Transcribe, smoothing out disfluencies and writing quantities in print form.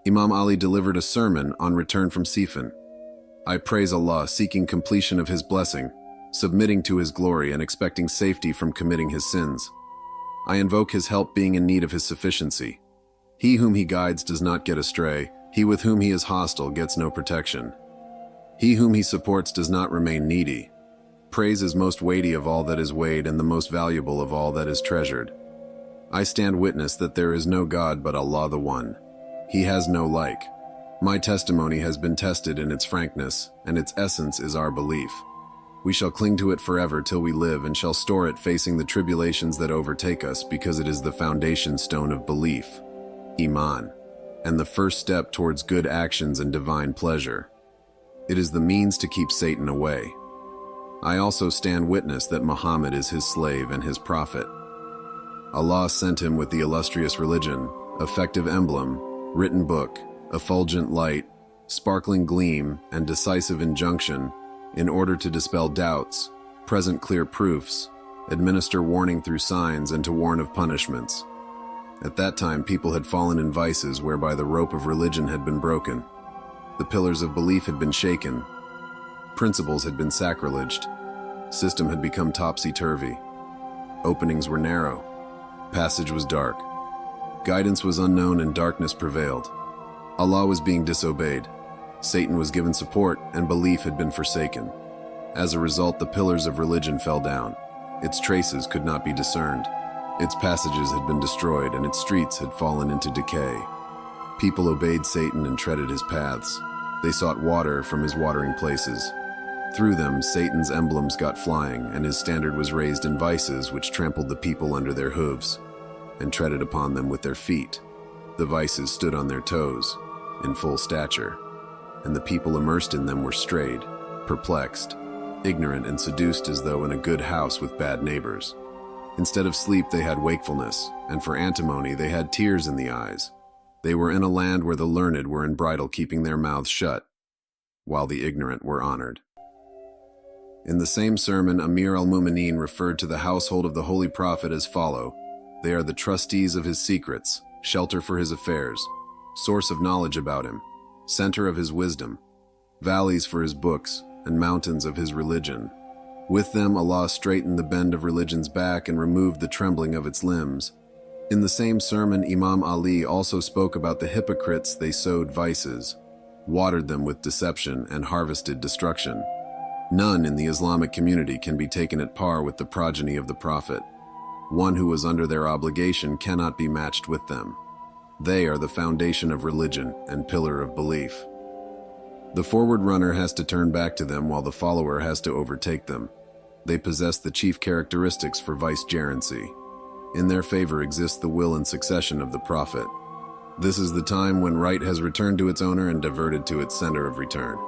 Imam Ali delivered a sermon on return from Siffin. I praise Allah, seeking completion of His blessing, submitting to His glory and expecting safety from committing His sins. I invoke His help, being in need of His sufficiency. He whom He guides does not get astray. He with whom He is hostile gets no protection. He whom He supports does not remain needy. Praise is most weighty of all that is weighed and the most valuable of all that is treasured. I stand witness that there is no God but Allah the One. He has no like. My testimony has been tested in its frankness, and its essence is our belief. We shall cling to it forever till we live, and shall store it facing the tribulations that overtake us, because it is the foundation stone of belief, Iman, and the first step towards good actions and divine pleasure. It is the means to keep Satan away. I also stand witness that Muhammad is His slave and His prophet. Allah sent him with the illustrious religion, effective emblem, written book, effulgent light, sparkling gleam, and decisive injunction, in order to dispel doubts, present clear proofs, administer warning through signs, and to warn of punishments. At that time, people had fallen in vices whereby the rope of religion had been broken. The pillars of belief had been shaken. Principles had been sacrileged. System had become topsy-turvy. Openings were narrow. Passage was dark. Guidance was unknown and darkness prevailed. Allah was being disobeyed. Satan was given support and belief had been forsaken. As a result, the pillars of religion fell down. Its traces could not be discerned. Its passages had been destroyed and its streets had fallen into decay. People obeyed Satan and treaded his paths. They sought water from his watering places. Through them, Satan's emblems got flying, and his standard was raised in vices which trampled the people under their hooves and treaded upon them with their feet. The vices stood on their toes, in full stature, and the people immersed in them were strayed, perplexed, ignorant, and seduced as though in a good house with bad neighbors. Instead of sleep, they had wakefulness, and for antimony, they had tears in the eyes. They were in a land where the learned were in bridle, keeping their mouths shut, while the ignorant were honored. In the same sermon, Amir al-Mu'mineen referred to the household of the Holy Prophet as follow: they are the trustees of his secrets, shelter for his affairs, source of knowledge about him, center of his wisdom, valleys for his books, and mountains of his religion. With them Allah straightened the bend of religion's back and removed the trembling of its limbs. In the same sermon, Imam Ali also spoke about the hypocrites. They sowed vices, watered them with deception, and harvested destruction. None in the Islamic community can be taken at par with the progeny of the Prophet. One who was under their obligation cannot be matched with them. They are the foundation of religion and pillar of belief. The forward runner has to turn back to them while the follower has to overtake them. They possess the chief characteristics for vicegerency. In their favor exists the will and succession of the Prophet. This is the time when right has returned to its owner and diverted to its center of return.